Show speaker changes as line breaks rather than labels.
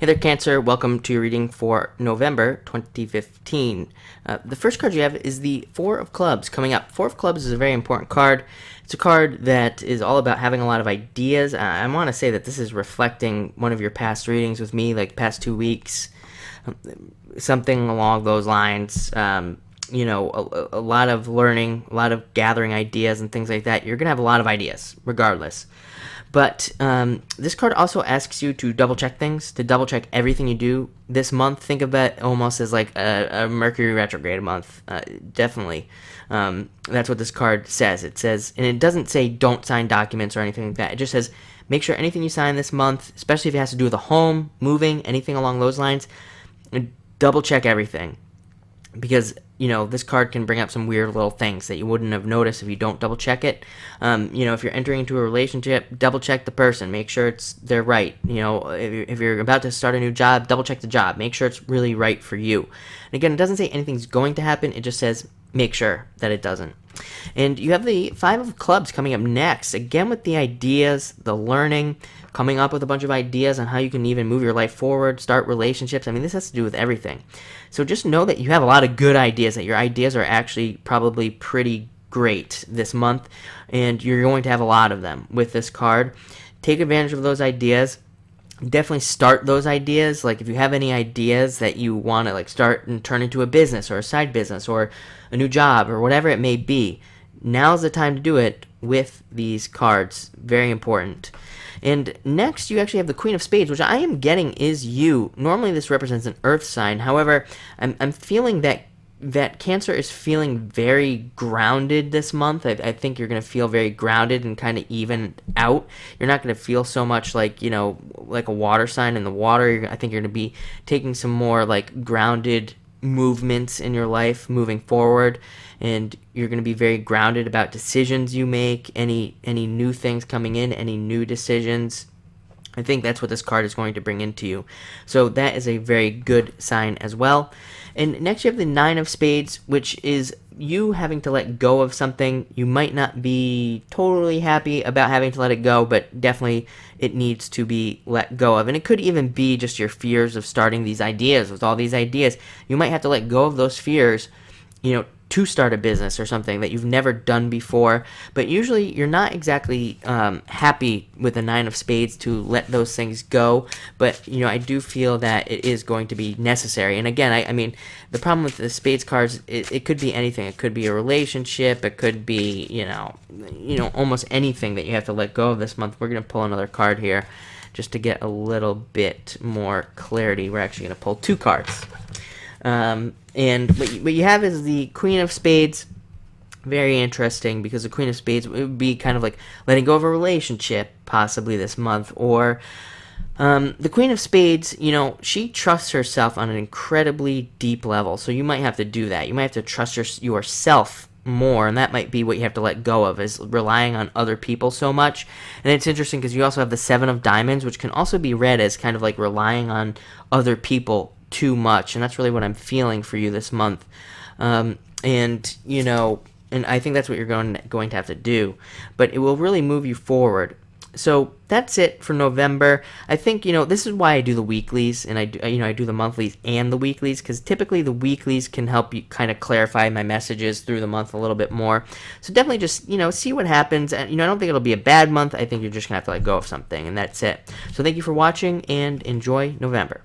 Hey there, Cancer. Welcome to your reading for November 2015. The first card you have is the Four of Clubs coming up. Four of Clubs is a very important card. It's a card that is all about having a lot of ideas. I want to say that this is reflecting one of your past readings with me, like past 2 weeks, something along those lines. A lot of learning, a lot of gathering ideas and things like that. You're going to have a lot of ideas, regardless. But this card also asks you to double-check things, to double-check everything you do this month. Think of it almost as like a Mercury retrograde month, definitely. That's what this card says. It says, and it doesn't say don't sign documents or anything like that. It just says make sure anything you sign this month, especially if it has to do with a home, moving, anything along those lines, double-check everything. Because, this card can bring up some weird little things that you wouldn't have noticed if you don't double check it. If you're entering into a relationship, double check the person. Make sure they're right. If you're about to start a new job, double check the job. Make sure it's really right for you. And again, it doesn't say anything's going to happen. It just says make sure that it doesn't. And you have the Five of Clubs coming up next. Again, with the ideas, the learning, coming up with a bunch of ideas on how you can even move your life forward, start relationships. I mean, this has to do with everything. So just know that you have a lot of good ideas, that your ideas are actually probably pretty great this month, and you're going to have a lot of them with this card. Take advantage of those ideas. Definitely start those ideas. Like if you have any ideas that you want to start and turn into a business or a side business or a new job or whatever it may be, now's the time to do it with these cards. Very important. And next, you actually have the Queen of Spades, which I am getting is you. Normally, this represents an earth sign. However, I'm feeling that Cancer is feeling very grounded this month. I think you're going to feel very grounded and kind of even out. You're not going to feel so much like a water sign in the water. I think you're going to be taking some more grounded movements in your life moving forward, and you're going to be very grounded about decisions you make, any new things coming in, any new decisions. I think that's what this card is going to bring into you. So that is a very good sign as well. And next you have the Nine of Spades, which is you having to let go of something. You might not be totally happy about having to let it go, but definitely it needs to be let go of. And it could even be just your fears of starting these ideas. With all these ideas, you might have to let go of those fears, to start a business or something that you've never done before. But usually you're not exactly happy with the Nine of Spades to let those things go. But, I do feel that it is going to be necessary. And again, I mean, the problem with the Spades cards, it could be anything. It could be a relationship. It could be, almost anything that you have to let go of this month. We're going to pull another card here just to get a little bit more clarity. We're actually going to pull two cards. And what you have is the Queen of Spades. Very interesting, because the Queen of Spades would be kind of like letting go of a relationship possibly this month. Or the Queen of Spades, she trusts herself on an incredibly deep level. So you might have to do that. You might have to trust yourself more, and that might be what you have to let go of, is relying on other people so much. And it's interesting because you also have the Seven of Diamonds, which can also be read as kind of like relying on other people too much, and that's really what I'm feeling for you this month. And I think that's what you're going to have to do, but it will really move you forward. So that's it for November. I think this is why I do the weeklies, and I do the monthlies and the weeklies, because typically the weeklies can help you kind of clarify my messages through the month a little bit more. So definitely just see what happens. And I don't think it'll be a bad month. I think you're just gonna have to let go of something, and that's it. So thank you for watching, and enjoy November.